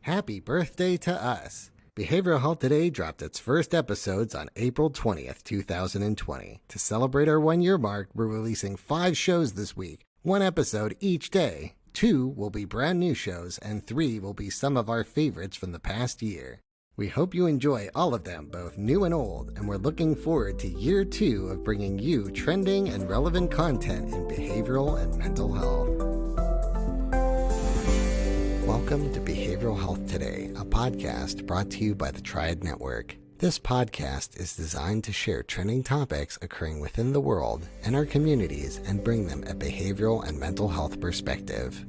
Happy birthday to us! Behavioral Health Today dropped its first episodes on April 20th, 2020. To celebrate our 1-year mark, we're releasing 5 shows this week, 1 episode each day. 2 will be brand new shows, and 3 will be some of our favorites from the past year. We hope you enjoy all of them, both new and old, and we're looking forward to year 2 of bringing you trending and relevant content in behavioral and mental health. Welcome to Behavioral Health Today, a podcast brought to you by the Triad Network. This podcast is designed to share trending topics occurring within the world and our communities and bring them a behavioral and mental health perspective.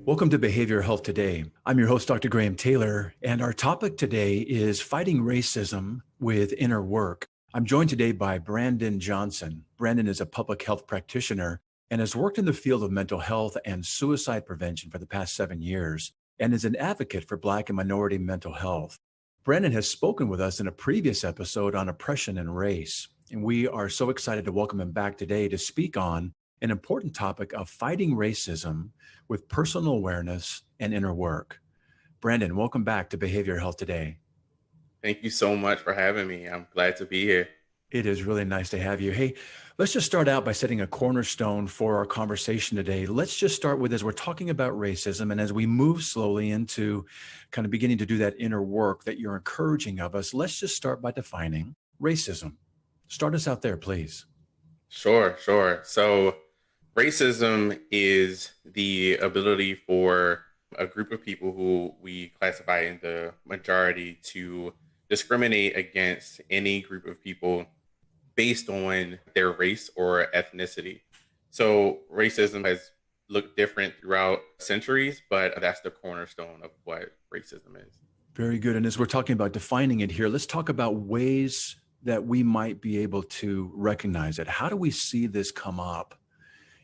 Welcome to Behavioral Health Today. I'm your host, Dr. Graham Taylor, and our topic today is fighting racism with inner work. I'm joined today by Brandon Johnson. Brandon is a public health practitioner and has worked in the field of mental health and suicide prevention for the past 7 years, and is an advocate for Black and minority mental health. Brandon has spoken with us in a previous episode on oppression and race, and we are so excited to welcome him back today to speak on an important topic of fighting racism with personal awareness and inner work. Brandon, welcome back to Behavioral Health Today. Thank you so much for having me. I'm glad to be here. It is really nice to have you. Hey, let's just start out by setting a cornerstone for our conversation today. Let's just start with, as we're talking about racism, and as we move slowly into kind of beginning to do that inner work that you're encouraging of us, let's just start by defining racism. Start us out there, please. Sure. So racism is the ability for a group of people who we classify in the majority to discriminate against any group of people based on their race or ethnicity. So racism has looked different throughout centuries, but that's the cornerstone of what racism is. Very good. And as we're talking about defining it here, let's talk about ways that we might be able to recognize it. How do we see this come up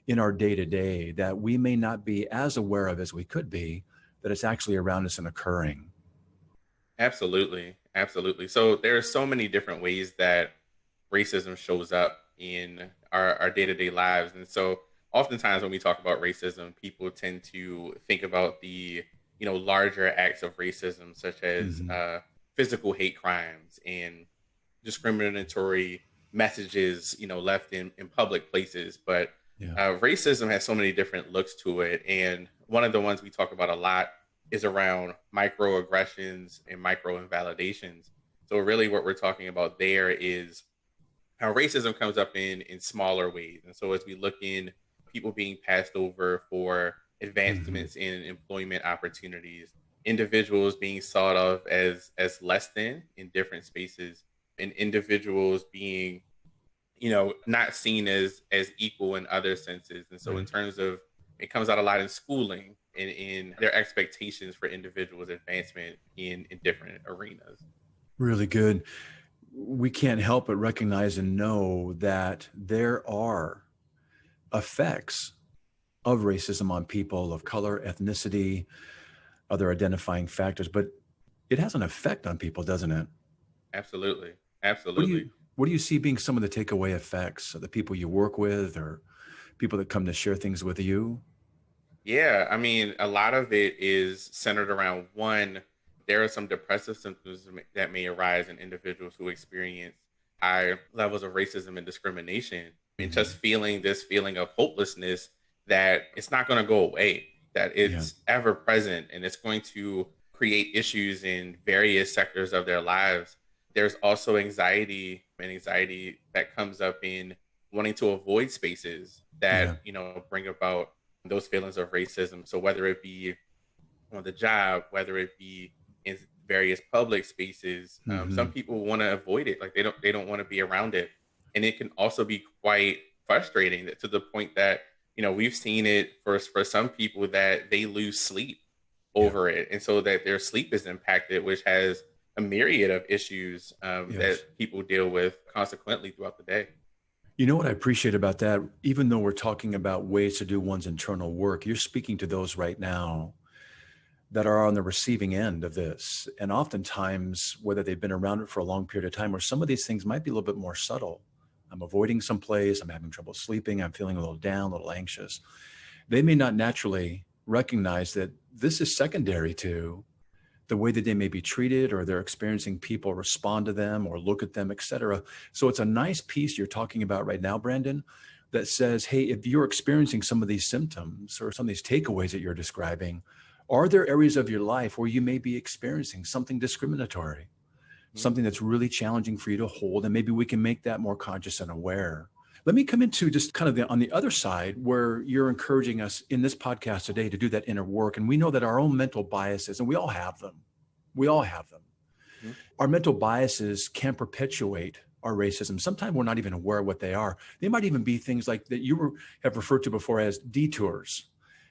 in our day-to-day that we may not be as aware of as we could be, that it's actually around us and occurring? Absolutely. So there are so many different ways that racism shows up in our day-to-day lives. And so oftentimes when we talk about racism, people tend to think about the, larger acts of racism, such as physical hate crimes and discriminatory messages, left in public places. But racism has so many different looks to it. And one of the ones we talk about a lot is around microaggressions and micro-invalidations. So really what we're talking about there is how racism comes up in smaller ways. And so as we look in people being passed over for advancements in employment opportunities, individuals being thought of as less than in different spaces, and individuals being, not seen as equal in other senses. And so in terms of, it comes out a lot in schooling and in their expectations for individuals' advancement in different arenas. Really good. We can't help but recognize and know that there are effects of racism on people of color, ethnicity, other identifying factors, but it has an effect on people, doesn't it? Absolutely. What do you see being some of the takeaway effects of the people you work with or people that come to share things with you? Yeah, I mean, a lot of it is centered around, one, there are some depressive symptoms that may arise in individuals who experience high levels of racism and discrimination, and just feeling this feeling of hopelessness that it's not going to go away, that it's ever present, and it's going to create issues in various sectors of their lives. There's also anxiety that comes up in wanting to avoid spaces that, bring about those feelings of racism. So whether it be on the job, whether it be in various public spaces, some people want to avoid it. Like they don't want to be around it. And it can also be quite frustrating to the point that, we've seen it for some people that they lose sleep over it. And so that their sleep is impacted, which has a myriad of issues that people deal with consequently throughout the day. You know what I appreciate about that? Even though we're talking about ways to do one's internal work, you're speaking to those right now that are on the receiving end of this. And oftentimes, whether they've been around it for a long period of time, or some of these things might be a little bit more subtle. I'm avoiding some place, I'm having trouble sleeping, I'm feeling a little down, a little anxious. They may not naturally recognize that this is secondary to the way that they may be treated, or they're experiencing people respond to them or look at them, et cetera. So it's a nice piece you're talking about right now, Brandon, that says, hey, if you're experiencing some of these symptoms or some of these takeaways that you're describing, are there areas of your life where you may be experiencing something discriminatory, something that's really challenging for you to hold? And maybe we can make that more conscious and aware. Let me come into just kind of on the other side, where you're encouraging us in this podcast today to do that inner work. And we know that our own mental biases, and we all have them. We all have them. Mhm. Our mental biases can perpetuate our racism. Sometimes we're not even aware of what they are. They might even be things like that have referred to before as detours.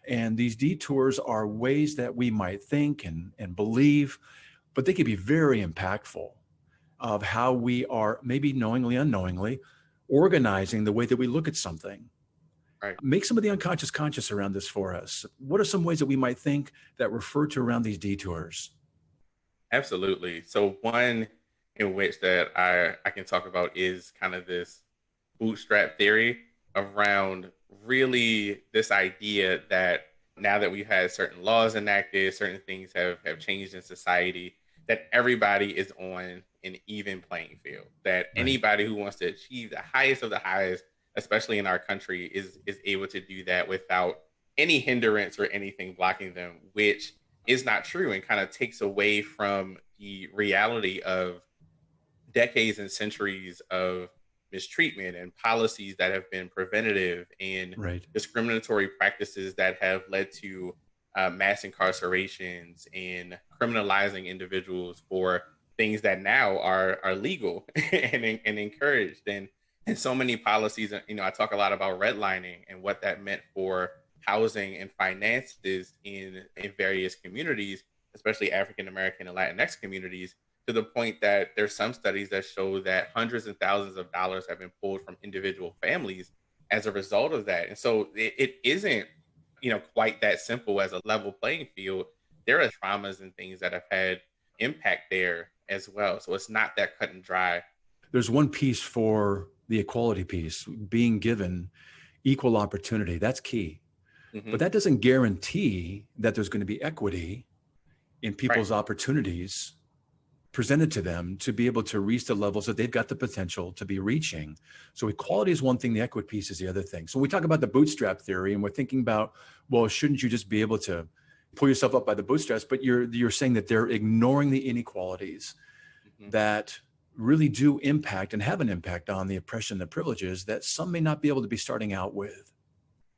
And these detours are ways that we might think and believe, but they can be very impactful of how we are, maybe knowingly, unknowingly, organizing the way that we look at something. Right. Make some of the unconscious conscious around this for us. What are some ways that we might think that refer to around these detours? Absolutely. So one in which that I can talk about is kind of this bootstrap theory around really this idea that now that we've had certain laws enacted, certain things have changed in society, that everybody is on an even playing field, that Right. anybody who wants to achieve the highest of the highest, especially in our country, is able to do that without any hindrance or anything blocking them, which is not true and kind of takes away from the reality of decades and centuries of mistreatment and policies that have been preventative and Right. discriminatory practices that have led to mass incarcerations and criminalizing individuals for things that now are legal and encouraged, and so many policies. I talk a lot about redlining and what that meant for housing and finances in various communities, especially African American and Latinx communities, to the point that there's some studies that show that hundreds and thousands of dollars have been pulled from individual families as a result of that. And so it isn't, quite that simple as a level playing field. There are traumas and things that have had impact there as well. So it's not that cut and dry. There's one piece for the equality piece, being given equal opportunity. That's key. Hmm. But that doesn't guarantee that there's going to be equity in Right. people's opportunities presented to them to be able to reach the levels that they've got the potential to be reaching. So equality is one thing, the equity piece is the other thing. So when we talk about the bootstrap theory and we're thinking about, well, shouldn't you just be able to pull yourself up by the bootstraps? But you're saying that they're ignoring the inequalities Hmm. that really do impact and have an impact on the oppression, the privileges that some may not be able to be starting out with.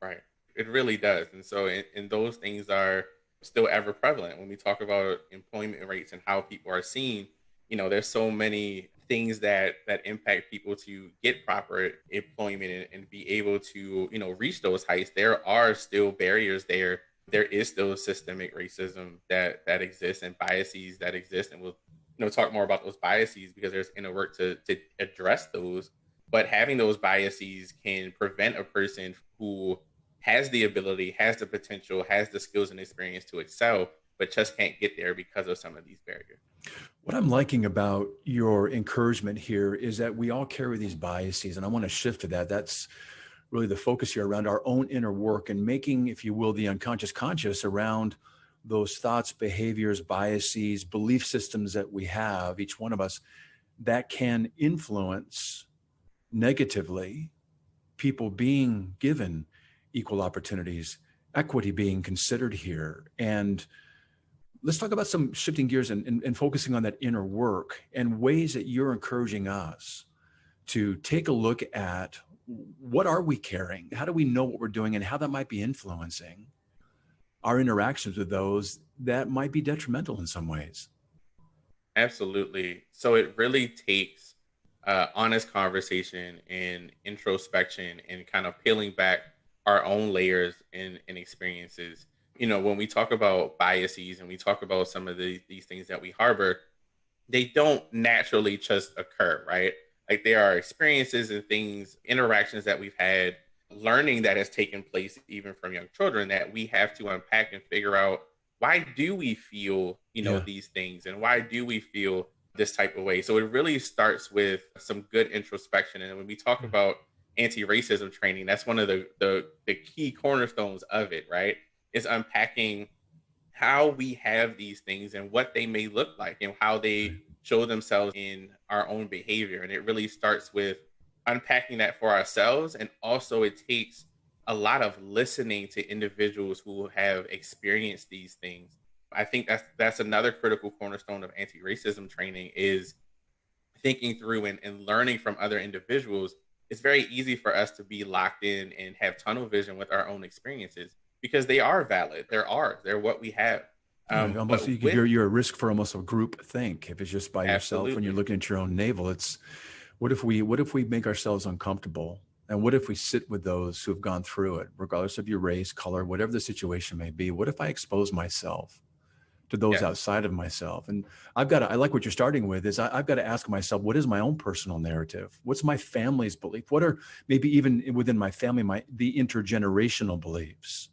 Right. It really does. And so, and those things are still ever prevalent when we talk about employment rates and how people are seen. There's so many things that impact people to get proper employment and be able to, reach those heights. There are still barriers there. There is still systemic racism that exists and biases that exist. And we'll, talk more about those biases because there's inner work to address those. But having those biases can prevent a person who has the ability, has the potential, has the skills and experience to excel, but just can't get there because of some of these barriers. What I'm liking about your encouragement here is that we all carry these biases, and I want to shift to that. That's really the focus here around our own inner work and making, if you will, the unconscious conscious around those thoughts, behaviors, biases, belief systems that we have, each one of us, that can influence negatively people being given equal opportunities, equity being considered here. And let's talk about some shifting gears and focusing on that inner work and ways that you're encouraging us to take a look at what are we carrying? How do we know what we're doing and how that might be influencing our interactions with those that might be detrimental in some ways? Absolutely. So it really takes honest conversation and introspection and kind of peeling back our own layers and experiences. When we talk about biases and we talk about some of these things that we harbor, they don't naturally just occur, right? Like there are experiences and things, interactions that we've had, learning that has taken place even from young children that we have to unpack and figure out, why do we feel, Yeah. these things, and why do we feel this type of way? So it really starts with some good introspection. And when we talk about anti-racism training, that's one of the key cornerstones of it, right? Is unpacking how we have these things and what they may look like and how they Right. show themselves in our own behavior. And it really starts with unpacking that for ourselves. And also, it takes a lot of listening to individuals who have experienced these things. I think that's another critical cornerstone of anti-racism training is thinking through and learning from other individuals. It's very easy for us to be locked in and have tunnel vision with our own experiences because they are valid. They're ours. They're what we have. Yeah, almost But with you're at risk for almost a group think if it's just by yourself when you're absolutely, looking at your own navel. It's what if we make ourselves uncomfortable? And what if we sit with those who have gone through it, regardless of your race, color, whatever the situation may be? What if I expose myself to those yes, outside of myself? And I like what you're starting with is I've got to ask myself, what is my own personal narrative? What's my family's belief? What are maybe even within my family, the intergenerational beliefs?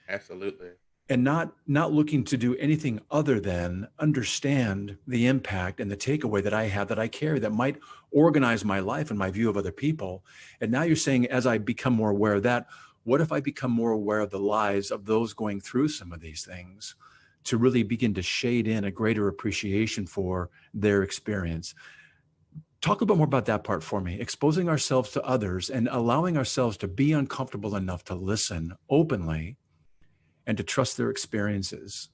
absolutely, And not looking to do anything other than understand the impact and the takeaway that I have, that I carry, that might organize my life and my view of other people. And now you're saying, as I become more aware of that, what if I become more aware of the lives of those going through some of these things, to really begin to shade in a greater appreciation for their experience? Talk a little bit more about that part for me, exposing ourselves to others and allowing ourselves to be uncomfortable enough to listen openly and to trust their experiences.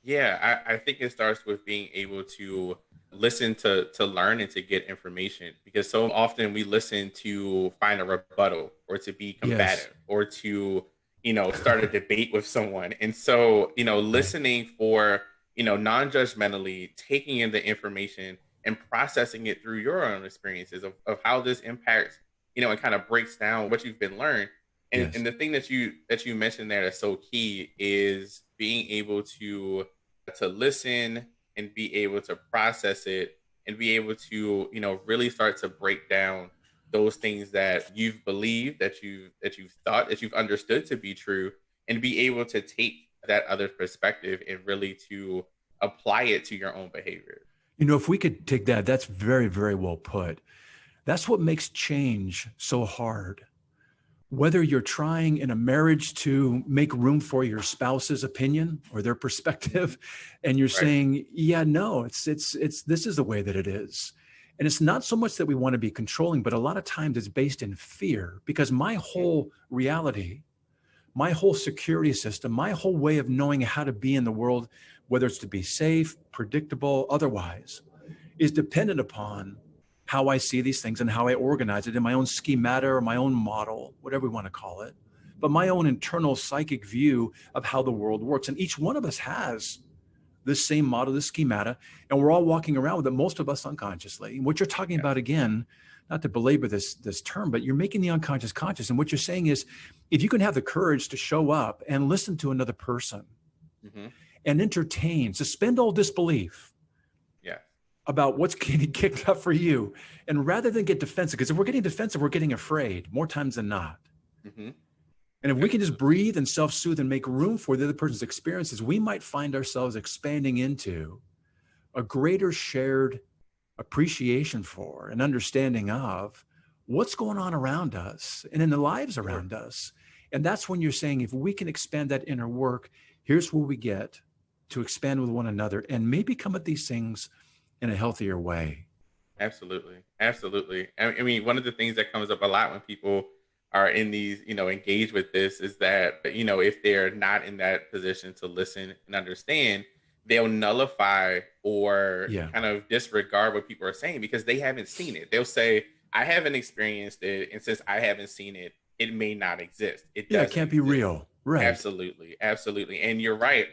yeah. I think it starts with being able to listen to learn and to get information because so often we listen to find a rebuttal or to be Yes. combative or to start a debate with someone. And so Right. listening for non-judgmentally taking in the information and processing it through your own experiences of how this impacts and kind of breaks down what you've been learned. And Yes. the thing that you mentioned there that's so key is being able to listen and be able to process it and be able to really start to break down those things that you've believed, that you've thought, that you've understood to be true, and be able to take that other perspective and really to apply it to your own behavior. If we could take that, that's very, very well put. That's what makes change so hard. Whether you're trying in a marriage to make room for your spouse's opinion or their perspective, and you're Right. saying, yeah, no, this is the way that it is. And it's not so much that we want to be controlling, but a lot of times it's based in fear, because my Mhm. whole reality, my whole security system, my whole way of knowing how to be in the world, whether it's to be safe, predictable, otherwise, is dependent upon how I see these things and how I organize it in my own schemata or my own model, whatever we want to call it, but my own internal psychic view of how the world works. And each one of us has this same model, this schemata, and we're all walking around with it, most of us unconsciously. And what you're talking Yes. about, again, not to belabor this term, but you're making the unconscious conscious. And what you're saying is, if you can have the courage to show up and listen to another person Hmm. and entertain, suspend all disbelief Yes. about what's getting kicked up for you. And rather than get defensive, because if we're getting defensive, we're getting afraid more times than not. Hmm. And if we can just Absolutely. breathe and self-soothe and make room for the other person's experiences, we might find ourselves expanding into a greater shared appreciation for and understanding of what's going on around us and in the lives Sure. around us. And that's when you're saying, if we can expand that inner work, here's where we get to expand with one another and maybe come at these things in a healthier way. Absolutely. Absolutely. I mean, one of the things that comes up a lot when people are in these, engaged with this is that, if they're not in that position to listen and understand, they'll nullify or Yeah. kind of disregard what people are saying because they haven't seen it. They'll say, I haven't experienced it. And since I haven't seen it, it may not exist. It Yeah, it doesn't can't be exist. real. Right. Absolutely. Absolutely. And you're right.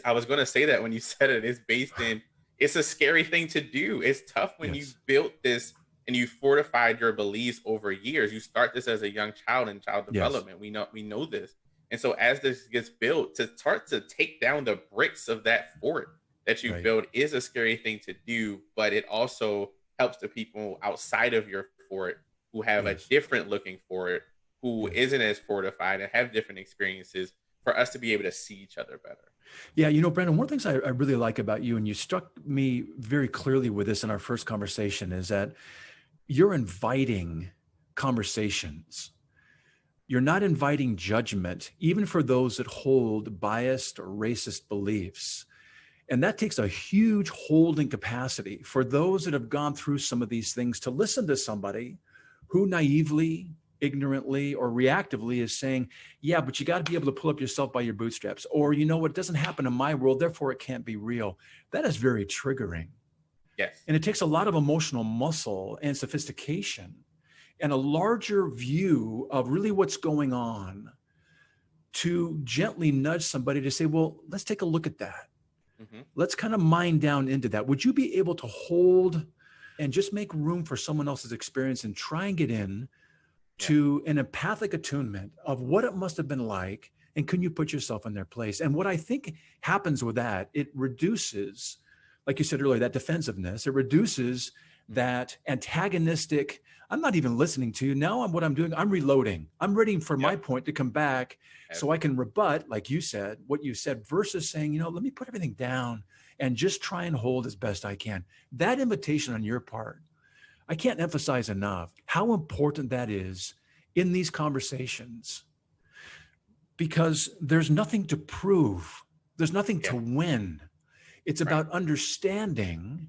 I was going to say that when you said it, it's based in, it's a scary thing to do. It's tough when you Yes. built this and you fortified your beliefs over years. You start this as a young child in child Yes. development. We know this. And so as this gets built, to start to take down the bricks of that fort that you Right. built is a scary thing to do, but it also helps the people outside of your fort who have a Yes. different looking fort, who Yes. isn't as fortified and have different experiences for us to be able to see each other better. Yeah, Brandon, one of the things I really like about you, and you struck me very clearly with this in our first conversation, is that you're inviting conversations. You're not inviting judgment, even for those that hold biased or racist beliefs. And that takes a huge holding capacity for those that have gone through some of these things to listen to somebody who naively, ignorantly, or reactively is saying, yeah, but you got to be able to pull up yourself by your bootstraps. Or, you know what, doesn't happen in my world, therefore it can't be real. That is very triggering. Yes. And it takes a lot of emotional muscle and sophistication and a larger view of really what's going on to gently nudge somebody to say, well, let's take a look at that. Mm-hmm. Let's kind of mine down into that. Would you be able to hold and just make room for someone else's experience and try and get in to an empathic attunement of what it must have been like? And can you put yourself in their place? And what I think happens with that, it reduces, like you said earlier, that defensiveness. It reduces that antagonistic, I'm not even listening to you. Now what I'm doing, I'm reloading. I'm ready for my point to come back so I can rebut, like you said, what you said, versus saying, let me put everything down and just try and hold as best I can. That invitation on your part, I can't emphasize enough how important that is in these conversations, because there's nothing to prove. There's nothing to win. It's about understanding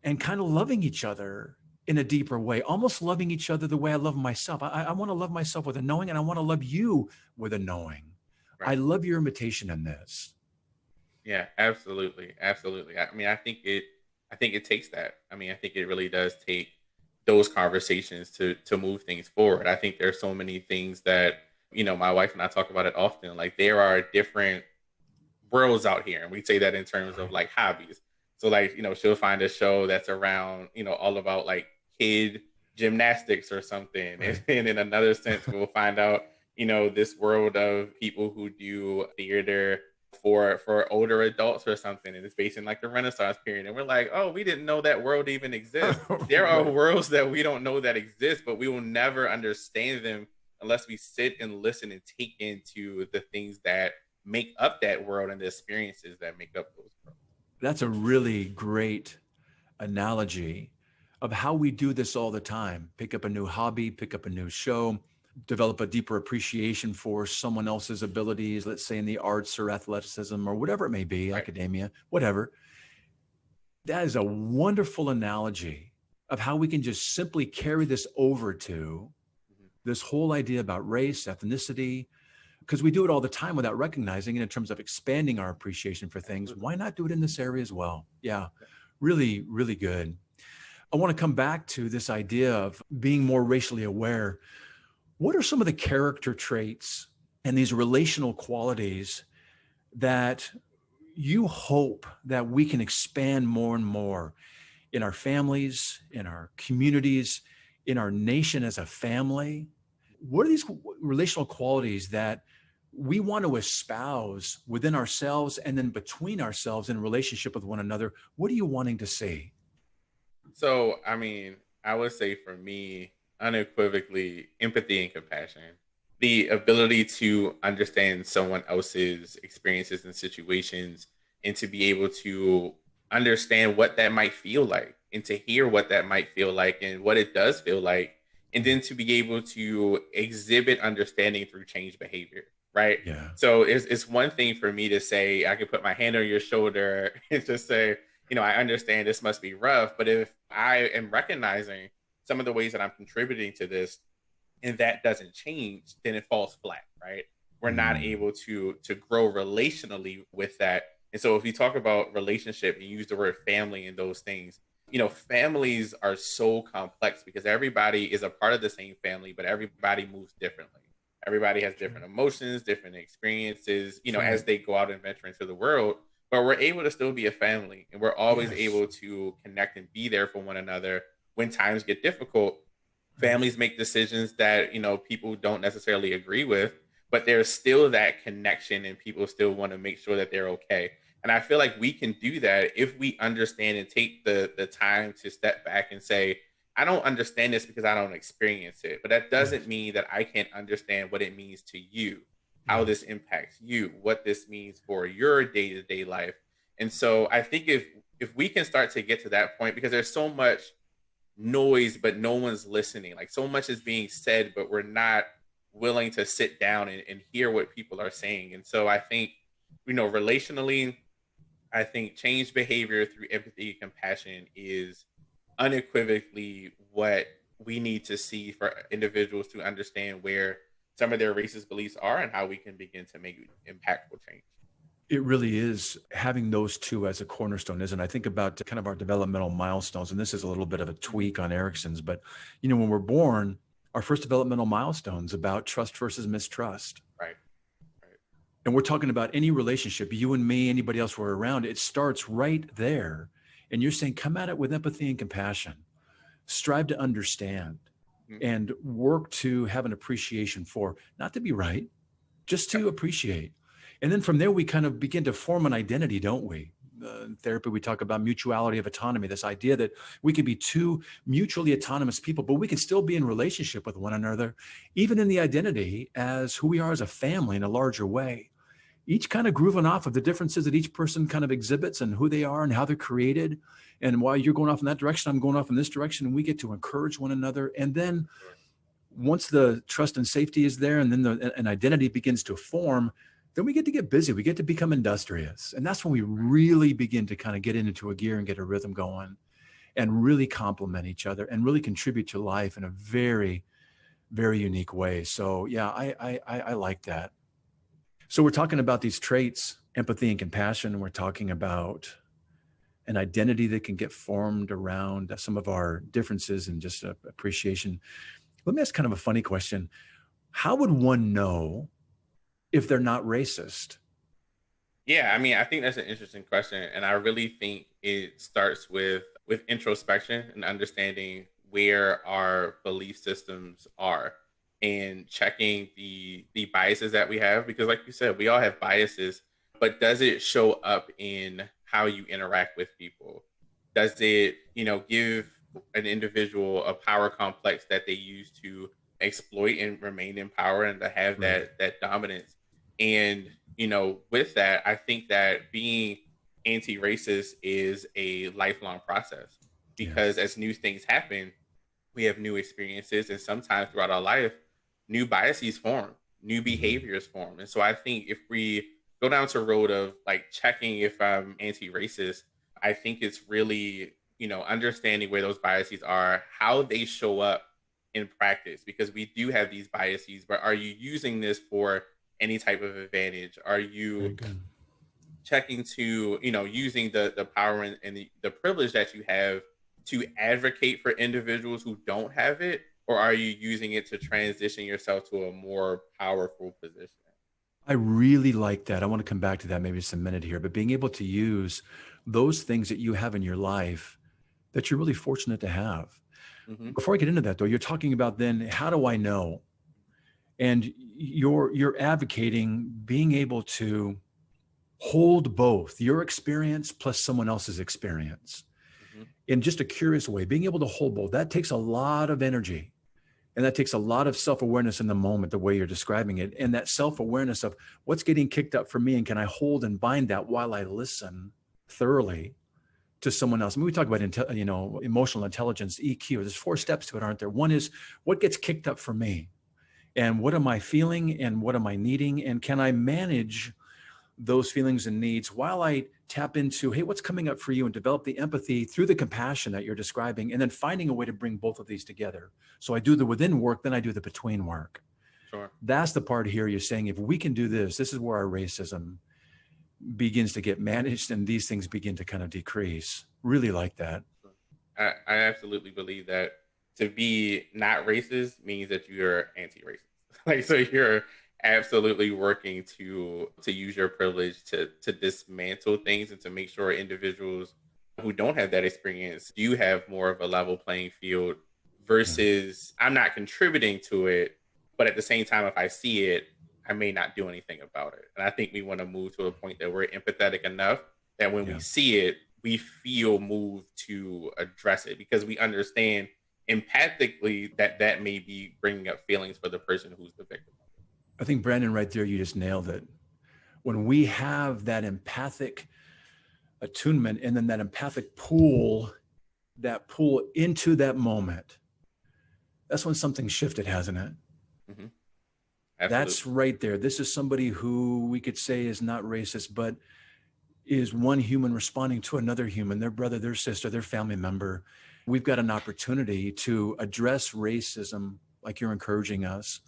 and kind of loving each other in a deeper way, almost loving each other the way I love myself. I want to love myself with a knowing, and I want to love you with a knowing. Right. I love your invitation in this. Yeah, absolutely. Absolutely. I mean, I think it takes that. I mean, I think it really does take those conversations to move things forward. I think there's so many things that, my wife and I talk about it often. Like, there are different worlds out here. And we say that in terms of like hobbies. So like, she'll find a show that's around, all about like kid gymnastics or something. Right. And in another sense, we'll find out, this world of people who do theater for older adults or something. And it's based in like the Renaissance period. And we're like, oh, we didn't know that world even exists. There are worlds that we don't know that exist, but we will never understand them unless we sit and listen and take into the things that make up that world and the experiences that make up those worlds. That's a really great analogy of how we do this all the time. Pick up a new hobby, pick up a new show, develop a deeper appreciation for someone else's abilities, let's say in the arts or athleticism or whatever it may be, right. Academia, whatever. That is a wonderful analogy of how we can just simply carry this over to this whole idea about race, ethnicity, because we do it all the time without recognizing it in terms of expanding our appreciation for things. Why not do it in this area as well? Yeah, really, really good. I want to come back to this idea of being more racially aware. What are some of the character traits and these relational qualities that you hope that we can expand more and more in our families, in our communities, in our nation as a family? What are these relational qualities that we want to espouse within ourselves and then between ourselves in relationship with one another? What are you wanting to see? So, I mean, I would say for me, unequivocally, empathy and compassion. The ability to understand someone else's experiences and situations and to be able to understand what that might feel like and to hear what that might feel like and what it does feel like. And then to be able to exhibit understanding through change behavior, right? Yeah. So it's one thing for me to say, I can put my hand on your shoulder and just say, I understand this must be rough. But if I am recognizing some of the ways that I'm contributing to this and that doesn't change, then it falls flat, right? We're not able to grow relationally with that. And so if you talk about relationship, you use the word family and those things, families are so complex because everybody is a part of the same family, but everybody moves differently. Everybody has different emotions, different experiences, as they go out and venture into the world. But we're able to still be a family, and we're always able to connect and be there for one another when times get difficult. Families make decisions that, people don't necessarily agree with, but there's still that connection and people still want to make sure that they're okay. And I feel like we can do that if we understand and take the time to step back and say, I don't understand this because I don't experience it, but that doesn't mean that I can't understand what it means to you, how this impacts you, what this means for your day-to-day life. And so I think if we can start to get to that point, because there's so much noise, but no one's listening, like so much is being said, but we're not willing to sit down and hear what people are saying. And so I think, relationally, I think change behavior through empathy and compassion is unequivocally what we need to see for individuals to understand where some of their racist beliefs are and how we can begin to make impactful change. It really is having those two as a cornerstone, isn't it? I think about kind of our developmental milestones, and this is a little bit of a tweak on Erickson's, but when we're born, our first developmental milestones about trust versus mistrust. Right. Right. And we're talking about any relationship, you and me, anybody else we're around, it starts right there. And you're saying, come at it with empathy and compassion, strive to understand, and work to have an appreciation for, not to be right, just to appreciate. And then from there, we kind of begin to form an identity, don't we? In therapy, we talk about mutuality of autonomy, this idea that we can be two mutually autonomous people, but we can still be in relationship with one another, even in the identity as who we are as a family in a larger way. Each kind of grooving off of the differences that each person kind of exhibits and who they are and how they're created. And while you're going off in that direction, I'm going off in this direction, and we get to encourage one another. And then once the trust and safety is there, and then an identity begins to form, then we get busy. We get to become industrious. And that's when we really begin to kind of get into a gear and get a rhythm going and really complement each other and really contribute to life in a very, very unique way. So yeah, I like that. So we're talking about these traits, empathy and compassion. We're talking about an identity that can get formed around some of our differences and just appreciation. Let me ask kind of a funny question. How would one know if they're not racist? Yeah, I mean, I think that's an interesting question, and I really think it starts with introspection and understanding where our belief systems are and checking the biases that we have, because like you said, we all have biases, but does it show up in how you interact with people? Does it, give an individual a power complex that they use to exploit and remain in power and to have that dominance? And, with that, I think that being anti-racist is a lifelong process, because as new things happen, we have new experiences, and sometimes throughout our life, new biases form, new behaviors form. And so I think if we go down to the road of like checking if I'm anti-racist, I think it's really, understanding where those biases are, how they show up in practice, because we do have these biases, but are you using this for any type of advantage? Are you checking to, using the power and the privilege that you have to advocate for individuals who don't have it? Or are you using it to transition yourself to a more powerful position? I really like that. I want to come back to that maybe just a minute here, but being able to use those things that you have in your life that you're really fortunate to have. Mm-hmm. Before I get into that though, you're talking about then, how do I know? And you're advocating being able to hold both your experience plus someone else's experience in just a curious way, being able to hold both. That takes a lot of energy, and that takes a lot of self-awareness in the moment, the way you're describing it, and that self-awareness of what's getting kicked up for me, and can I hold and bind that while I listen thoroughly to someone else. I mean, we talk about, emotional intelligence, EQ. There's 4 steps to it, aren't there? One is what gets kicked up for me, and what am I feeling, and what am I needing, and can I manage those feelings and needs while I tap into, hey, what's coming up for you, and develop the empathy through the compassion that you're describing, and then finding a way to bring both of these together. So I do the within work, then I do the between work. Sure. That's the part here you're saying, if we can do this, this is where our racism begins to get managed and these things begin to kind of decrease. Really like that. I absolutely believe that to be not racist means that you're anti-racist. So you're absolutely working to use your privilege to dismantle things and to make sure individuals who don't have that experience do have more of a level playing field versus I'm not contributing to it, but at the same time, if I see it, I may not do anything about it. And I think we want to move to a point that we're empathetic enough that when we see it, we feel moved to address it, because we understand empathically that may be bringing up feelings for the person who's the victim. I think, Brandon, right there, you just nailed it. When we have that empathic attunement and then that empathic pull into that moment, that's when something shifted, hasn't it? Mm-hmm. That's Absolutely. right there. This is somebody who we could say is not racist, but is one human responding to another human, their brother, their sister, their family member. We've got an opportunity to address racism like you're encouraging us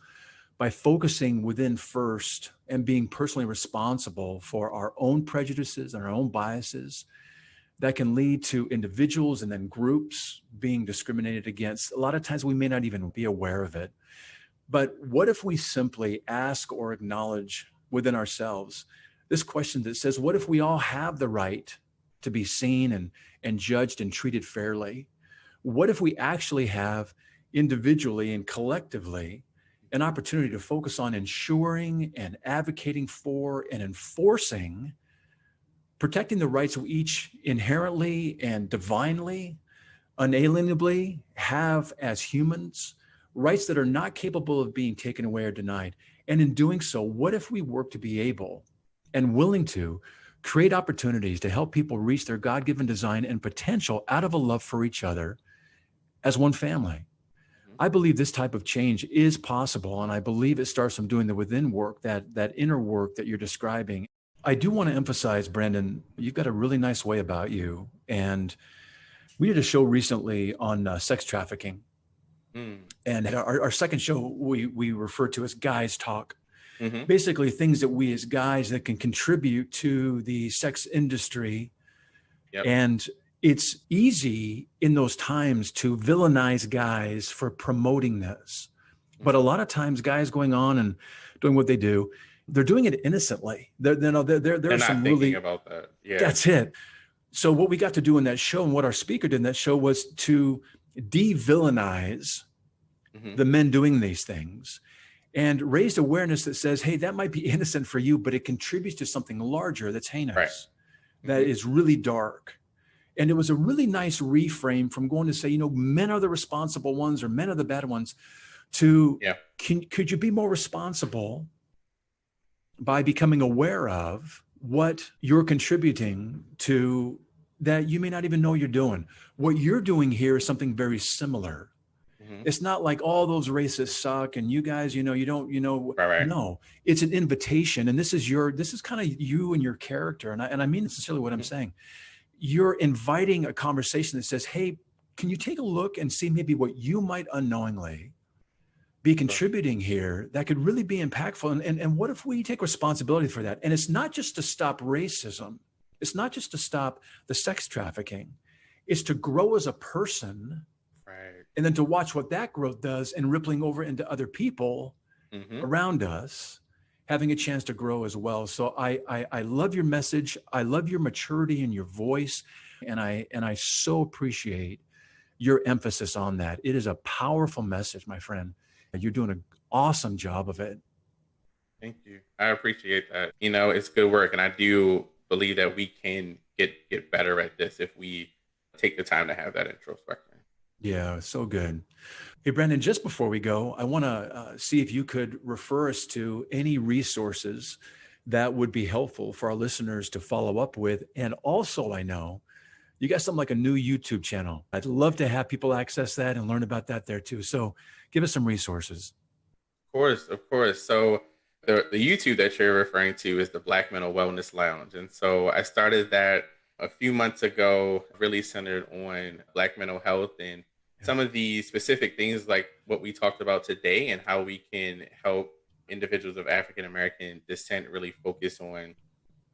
by focusing within first and being personally responsible for our own prejudices and our own biases that can lead to individuals and then groups being discriminated against. A lot of times we may not even be aware of it. But what if we simply ask or acknowledge within ourselves this question that says, what if we all have the right to be seen and judged and treated fairly? What if we actually have individually and collectively an opportunity to focus on ensuring and advocating for and enforcing, protecting the rights we each inherently and divinely, unalienably have as humans, rights that are not capable of being taken away or denied. And in doing so, what if we work to be able and willing to create opportunities to help people reach their God-given design and potential out of a love for each other as one family? Mhm. I believe this type of change is possible, and I believe it starts from doing the within work, that inner work that you're describing. I do want to emphasize, Brandon, you've got a really nice way about you. And we did a show recently on sex trafficking. Mm. And our second show, we refer to as Guys Talk. Hmm. Basically, things that we as guys that can contribute to the sex industry. Yep. And it's easy in those times to villainize guys for promoting this. But a Hmm. lot of times, guys going on and doing what they do, they're doing it innocently. There They're are not some thinking really, about that. Yeah. that's it. So what we got to do in that show and what our speaker did in that show was to de-villainize Hmm. the men doing these things and raised awareness that says, hey, that might be innocent for you, but it contributes to something larger that's Right. heinous, that Hmm. is really dark. And it was a really nice reframe from going to say, men are the responsible ones or men are the bad ones, to Yeah. could you be more responsible by becoming aware of what you're contributing to that you may not even know you're doing. What you're doing here is something very similar. Hmm. It's not like all those racists suck and you guys, you don't, Right. Right. no, it's an invitation. And this is kind of you and your character. And I mean sincerely what I'm Hmm. saying. You're inviting a conversation that says, hey, can you take a look and see maybe what you might unknowingly be Sure. contributing here that could really be impactful? And what if we take responsibility for that? And it's not just to stop racism. It's not just to stop the sex trafficking. It's to grow as a person Right. and then to watch what that growth does and rippling over into other people Hmm. around us having a chance to grow as well. So I love your message. I love your maturity and your voice. And I so appreciate your emphasis on that. It is a powerful message, my friend. You're doing an awesome job of it. Thank you. I appreciate that. It's good work, and I do believe that we can get better at this if we take the time to have that introspection. Yeah, so good. Hey, Brandon, just before we go, I want to see if you could refer us to any resources that would be helpful for our listeners to follow up with. And also, I know you got something like a new YouTube channel. I'd love to have people access that and learn about that there too. So give us some resources. Of course, of course. So the YouTube that you're referring to is the Black Mental Wellness Lounge, and so I started that a few months ago, really centered on Black mental health and Yeah. some of the specific things like what we talked about today, and how we can help individuals of African American descent really focus on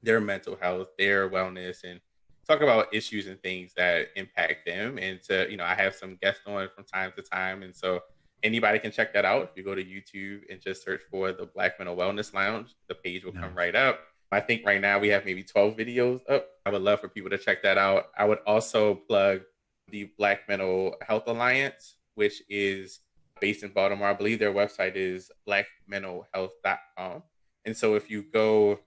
their mental health, their wellness, and talk about issues and things that impact them. And I have some guests on from time to time. And so anybody can check that out. If you go to YouTube and just search for the Black Mental Wellness Lounge, the page will come Nice. right up. I think right now we have maybe 12 videos up. I would love for people to check that out. I would also plug the Black Mental Health Alliance, which is based in Baltimore. I believe their website is blackmentalhealth.com. And so if you go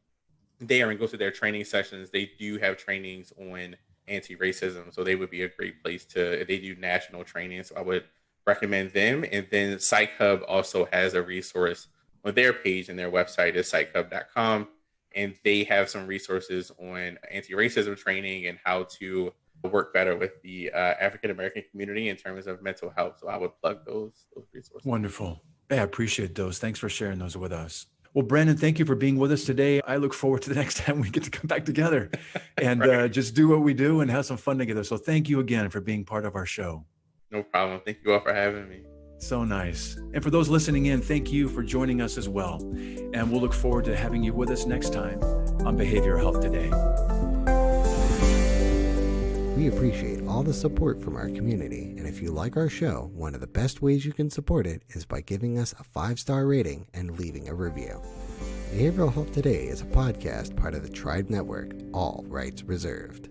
there and go to their training sessions, they do have trainings on anti-racism. So they would be a great place they do national training. So I would recommend them. And then Psych Hub also has a resource on their page, and their website is psychhub.com. And they have some resources on anti-racism training and how to work better with the African American community in terms of mental health. So I would plug those resources. Wonderful. Hey, I appreciate those. Thanks for sharing those with us. Well, Brandon, thank you for being with us today. I look forward to the next time we get to come back together and Right. just do what we do and have some fun together. So thank you again for being part of our show. No problem. Thank you all for having me. So nice. And for those listening in, thank you for joining us as well. And we'll look forward to having you with us next time on Behavioral Health Today. We appreciate all the support from our community, and if you like our show, one of the best ways you can support it is by giving us a 5-star rating and leaving a review. Behavioral Health Today is a podcast part of the Tribe Network, all rights reserved.